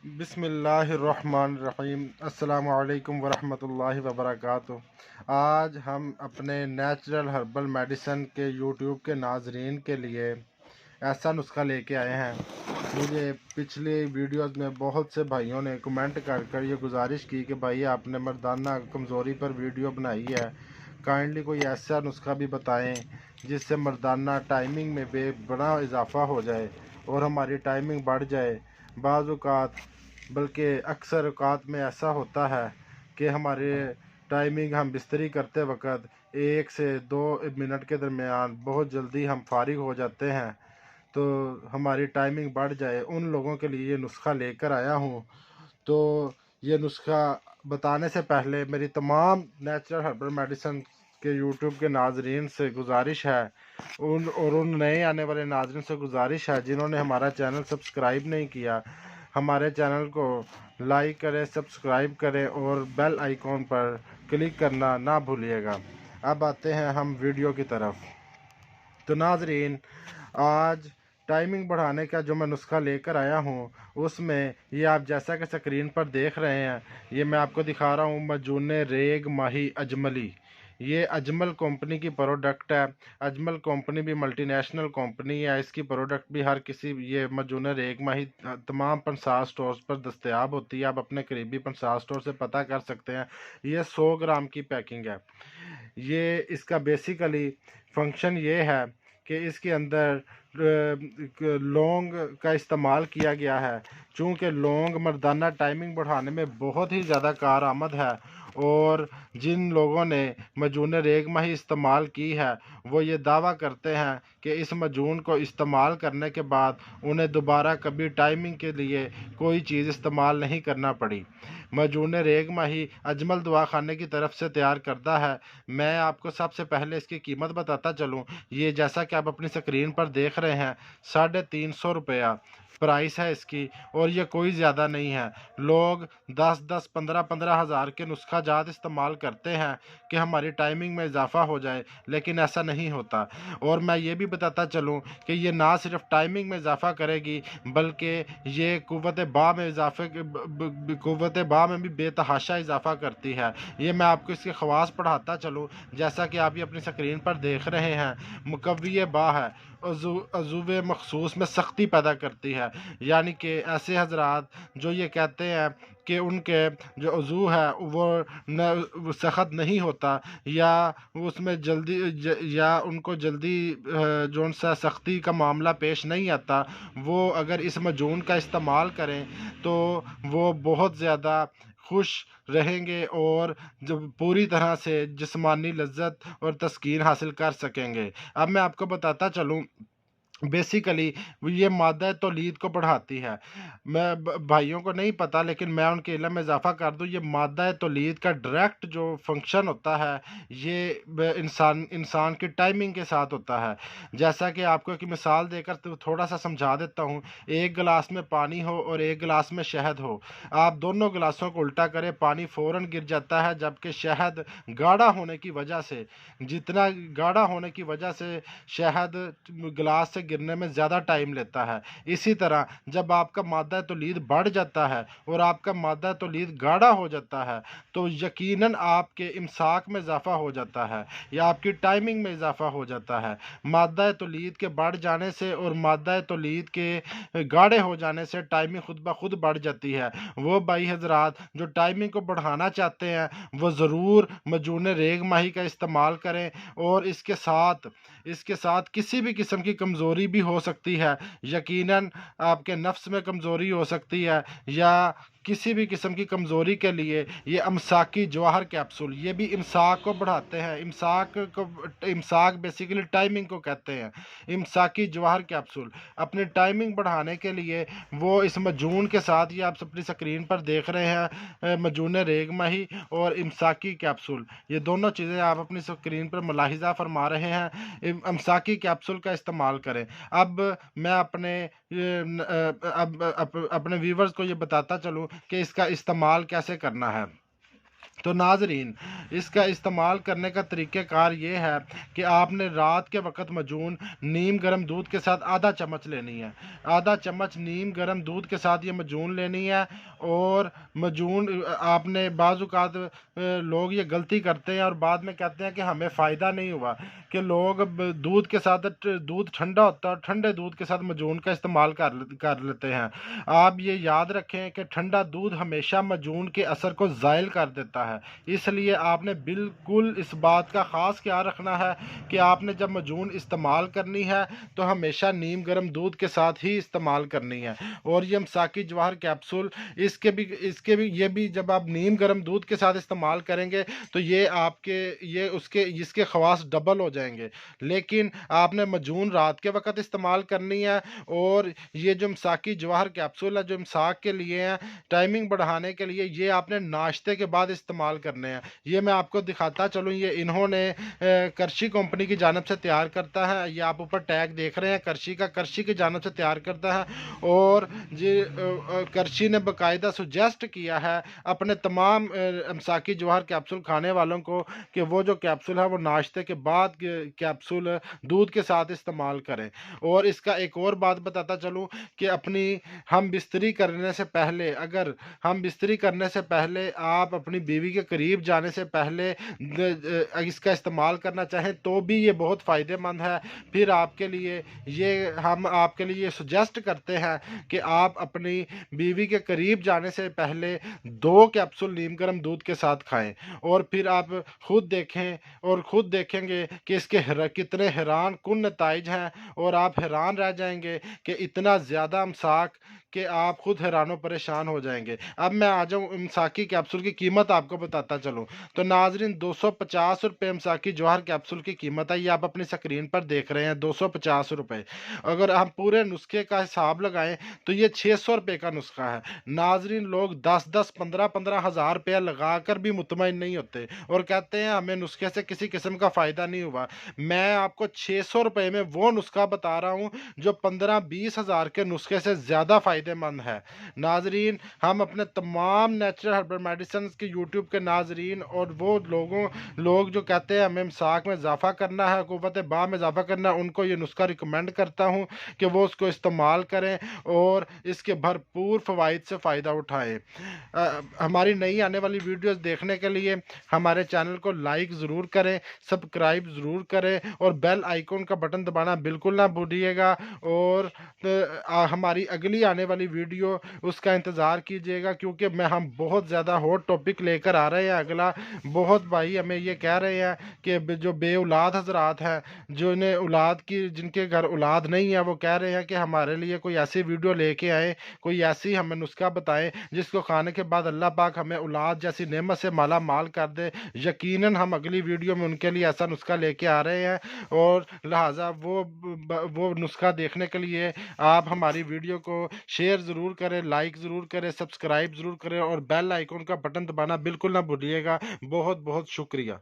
بسم اللہ الرحمن الرحیم۔ السلام علیکم ورحمۃ اللہ وبرکاتہ۔ آج ہم اپنے نیچرل ہربل میڈیسن کے یوٹیوب کے ناظرین کے لیے ایسا نسخہ لے کے آئے ہیں۔ مجھے پچھلی ویڈیوز میں بہت سے بھائیوں نے کمنٹ کر یہ گزارش کی کہ بھائی آپ نے مردانہ کمزوری پر ویڈیو بنائی ہے، کائنڈلی کوئی ایسا نسخہ بھی بتائیں جس سے مردانہ ٹائمنگ میں بڑا اضافہ ہو جائے اور ہماری ٹائمنگ بڑھ جائے۔ بعض اوقات بلکہ اکثر اوقات میں ایسا ہوتا ہے کہ ہمارے ٹائمنگ ہم بستری کرتے وقت 1 سے 2 منٹ کے درمیان بہت جلدی ہم فارغ ہو جاتے ہیں، تو ہماری ٹائمنگ بڑھ جائے۔ ان لوگوں کے لیے یہ نسخہ لے کر آیا ہوں۔ تو یہ نسخہ بتانے سے پہلے میری تمام نیچرل ہربل میڈیسن کے یوٹیوب کے ناظرین سے گزارش ہے، ان نئے آنے والے ناظرین سے گزارش ہے جنہوں نے ہمارا چینل سبسکرائب نہیں کیا، ہمارے چینل کو لائک کریں، سبسکرائب کریں اور بیل آئیکن پر کلک کرنا نہ بھولیے گا۔ اب آتے ہیں ہم ویڈیو کی طرف۔ تو ناظرین، آج ٹائمنگ بڑھانے کا جو میں نسخہ لے کر آیا ہوں، اس میں یہ آپ جیسا کہ سکرین پر دیکھ رہے ہیں، یہ میں آپ کو دکھا رہا ہوں مجون ریگ ماہی اجملی۔ یہ اجمل کمپنی کی پروڈکٹ ہے۔ اجمل کمپنی بھی ملٹی نیشنل کمپنی ہے، اس کی پروڈکٹ بھی ہر کسی یہ مجون ریگ ماہی تمام 50 سٹورز پر دستیاب ہوتی ہے۔ آپ اپنے قریبی 50 سٹور سے پتہ کر سکتے ہیں۔ یہ 100 گرام کی پیکنگ ہے۔ یہ اس کا بیسیکلی فنکشن یہ ہے کہ اس کے اندر لونگ کا استعمال کیا گیا ہے، چونکہ لونگ مردانہ ٹائمنگ بڑھانے میں بہت ہی زیادہ کارآمد ہے، اور جن لوگوں نے مجون ریگ ماہی استعمال کی ہے وہ یہ دعویٰ کرتے ہیں کہ اس مجون کو استعمال کرنے کے بعد انہیں دوبارہ کبھی ٹائمنگ کے لیے کوئی چیز استعمال نہیں کرنا پڑی۔ مجون ریگ ماہی اجمل دواخانے کی طرف سے تیار کردہ ہے۔ میں آپ کو سب سے پہلے اس کی قیمت بتاتا چلوں۔ یہ جیسا کہ آپ اپنی سکرین پر دیکھ رہے ہیں، 350 روپیہ پرائس ہے اس کی، اور یہ کوئی زیادہ نہیں ہے۔ لوگ 15 ہزار کے نسخہ جات استعمال کرتے ہیں کہ ہماری ٹائمنگ میں اضافہ ہو جائے، لیکن ایسا نہیں ہوتا۔ اور میں یہ بھی بتاتا چلوں کہ یہ نہ صرف ٹائمنگ میں اضافہ کرے گی بلکہ یہ قوت باہ میں بھی بے تحاشا اضافہ کرتی ہے۔ یہ میں آپ کو اس کے خواص پڑھاتا چلوں، جیسا کہ آپ یہ اپنی سکرین پر دیکھ رہے ہیں۔ مقوی باہ ہے، عضو مخصوص میں سختی پیدا کرتی ہے، یعنی کہ ایسے حضرات جو یہ کہتے ہیں کہ ان کے جو عضو ہے وہ سخت نہیں ہوتا، یا اس میں جلدی یا ان کو جلدی جو ان سے سختی کا معاملہ پیش نہیں آتا، وہ اگر اس مجون کا استعمال کریں تو وہ بہت زیادہ خوش رہیں گے اور جب پوری طرح سے جسمانی لذت اور تسکین حاصل کر سکیں گے۔ اب میں آپ کو بتاتا چلوں، بیسیکلی یہ مادہ تولید کو بڑھاتی ہے۔ میں بھائیوں کو نہیں پتہ، لیکن میں ان کے علم میں اضافہ کر دوں، یہ مادہ تولید کا ڈائریکٹ جو فنکشن ہوتا ہے یہ انسان کی ٹائمنگ کے ساتھ ہوتا ہے۔ جیسا کہ آپ کو ایک مثال دے کر تھوڑا سا سمجھا دیتا ہوں۔ ایک گلاس میں پانی ہو اور ایک گلاس میں شہد ہو، آپ دونوں گلاسوں کو الٹا کریں، پانی فوراً گر جاتا ہے، جبکہ شہد گاڑھا ہونے کی وجہ سے شہد گلاس سے گرنے میں زیادہ ٹائم لیتا ہے۔ اسی طرح جب آپ کا مادہ تولید بڑھ جاتا ہے اور آپ کا مادہ تولید گاڑھا ہو جاتا ہے تو یقیناً آپ کے امساک میں اضافہ ہو جاتا ہے یا آپ کی ٹائمنگ میں اضافہ ہو جاتا ہے۔ مادہ تولید کے بڑھ جانے سے اور مادہ تولید کے گاڑھے ہو جانے سے ٹائمنگ خود بخود بڑھ جاتی ہے۔ وہ بھائی حضرات جو ٹائمنگ کو بڑھانا چاہتے ہیں وہ ضرور مجون ریگ ماہی کا استعمال کریں، اور اس کے ساتھ کسی بھی قسم کی کمزوری بھی ہو سکتی ہے۔ یقیناً آپ کے نفس میں کمزوری ہو سکتی ہے، یا کسی بھی قسم کی کمزوری کے لیے یہ امساکی جواہر کیپسول یہ بھی امساک کو بڑھاتے ہیں۔ امساک بیسیکلی ٹائمنگ کو کہتے ہیں۔ امساکی جواہر کیپسول اپنی ٹائمنگ بڑھانے کے لیے وہ اس مجون کے ساتھ، یہ آپ اپنی سکرین پر دیکھ رہے ہیں، مجون ریگ ماہی اور امساکی کیپسول، یہ دونوں چیزیں آپ اپنی سکرین پر ملاحظہ فرما رہے ہیں۔ امساکی کیپسول کا استعمال کریں۔ اب میں اپنے ویورز کو یہ بتاتا چلوں کہ اس کا استعمال کیسے کرنا ہے۔ تو ناظرین، اس کا استعمال کرنے کا طریقہ کار یہ ہے کہ آپ نے رات کے وقت مجون نیم گرم دودھ کے ساتھ آدھا چمچ لینی ہے، آدھا چمچ نیم گرم دودھ کے ساتھ یہ مجون لینی ہے۔ اور مجون آپ نے بعض اوقات لوگ یہ غلطی کرتے ہیں اور بعد میں کہتے ہیں کہ ہمیں فائدہ نہیں ہوا، کہ لوگ دودھ کے ساتھ دودھ ٹھنڈا ہوتا ہے اور ٹھنڈے دودھ کے ساتھ مجون کا استعمال کر لیتے ہیں۔ آپ یہ یاد رکھیں کہ ٹھنڈا دودھ ہمیشہ مجون کے اثر کو زائل کر دیتا ہے، اس لیے آپ نے بالکل اس بات کا خاص خیال رکھنا ہے کہ آپ نے جب مجون استعمال کرنی ہے تو ہمیشہ نیم گرم دودھ کے ساتھ ہی استعمال کرنی ہے۔ اور یہ مساکی جواہر کیپسول اس کے بھی یہ بھی جب آپ نیم گرم دودھ کے ساتھ استعمال کریں گے تو یہ آپ کے اس کے خواص ڈبل ہو جائیں گے، لیکن آپ نے مجون رات کے وقت استعمال کرنی ہے۔ اور یہ جو مساکی جواہر کیپسول ہے جو مساک کے لیے ہیں، ٹائمنگ بڑھانے کے لیے، یہ آپ نے ناشتے کے بعد استعمال کرنے ہیں۔ یہ میں آپ کو دکھاتا چلوں، یہ انہوں نے کرشی کمپنی کی جانب سے تیار کرتا ہے، یہ آپ اوپر ٹیگ دیکھ رہے ہیں کرشی کی جانب سے تیار کرتا ہے۔ اور کرشی نے باقاعدہ سجیسٹ کیا ہے اپنے تمام مساکی جواہر کیپسول کھانے والوں کو کہ وہ جو کیپسول ہے وہ ناشتے کے بعد کیپسول دودھ کے ساتھ استعمال کریں۔ اور اس کا ایک اور بات بتاتا چلوں کہ ہم بستری کرنے سے پہلے آپ اپنی بیوی کے قریب جانے سے پہلے اس کا استعمال کرنا چاہیں تو بھی یہ بہت فائدہ مند ہے۔ پھر ہم آپ کے لیے سجیسٹ کرتے ہیں کہ آپ اپنی بیوی کے قریب جانے سے پہلے 2 کیپسول نیم گرم دودھ کے ساتھ کھائیں، اور پھر آپ خود دیکھیں گے کہ اس کے کتنے حیران کن نتائج ہیں، اور آپ حیران رہ جائیں گے کہ اتنا زیادہ امساک کہ آپ خود حیران و پریشان ہو جائیں گے۔ اب میں آ جاؤں امساکی کیپسول کی قیمت آپ کو بتاتا چلوں تو ناظرین 250 روپے امساکی جواہر کیپسول کی قیمت ہے، یہ آپ اپنی سکرین پر دیکھ رہے ہیں 250 روپے۔ اگر ہم پورے نسخے کا حساب لگائیں تو یہ 600 روپے کا نسخہ ہے۔ ناظرین، لوگ 15 ہزار روپیہ لگا کر بھی مطمئن نہیں ہوتے اور کہتے ہیں ہمیں نسخے سے کسی قسم کا فائدہ نہیں ہوا۔ میں آپ کو 600 روپے میں وہ نسخہ بتا رہا ہوں جو 15-20 ہزار کے نسخے سے زیادہ فائدہ مند ہے۔ ناظرین، ہم اپنے تمام نیچرل ہربل میڈیسنز کے یوٹیوب کے ناظرین اور وہ لوگ جو کہتے ہیں ہمیں امساک میں اضافہ کرنا ہے، قوت باہ میں اضافہ کرنا ہے، ان کو یہ نسخہ ریکمینڈ کرتا ہوں کہ وہ اس کو استعمال کریں اور اس کے بھرپور فوائد سے فائدہ اٹھائیں۔ ہماری نئی آنے والی ویڈیوز دیکھنے کے لیے ہمارے چینل کو لائک ضرور کریں، سبسکرائب ضرور کریں اور بیل آئیکن کا بٹن دبانا بالکل نہ بھولیے گا۔ اور ہماری اگلی آنے والی ویڈیو اس کا انتظار کیجیے گا، کیونکہ ہم بہت زیادہ ہاٹ ٹاپک لے کر آ رہے ہیں اگلا۔ بہت بھائی ہمیں یہ کہہ رہے ہیں کہ جو بے اولاد حضرات ہیں، جن کے گھر اولاد نہیں ہے، وہ کہہ رہے ہیں کہ ہمارے لیے کوئی ایسی ویڈیو لے کے آئیں، کوئی ایسی ہمیں نسخہ بتائیں جس کو کھانے کے بعد اللہ پاک ہمیں اولاد جیسی نعمت سے مالا مال کر دے۔ یقیناً ہم اگلی ویڈیو میں ان کے لیے ایسا نسخہ لے کے آ رہے ہیں، اور لہٰذا وہ نسخہ دیکھنے کے لیے آپ ہماری ویڈیو کو شیئر ضرور کریں، لائک ضرور کریں، سبسکرائب ضرور کریں اور بیل آئیکن کا بٹن دبانا بالکل نہ بھولیے گا۔ بہت بہت شکریہ۔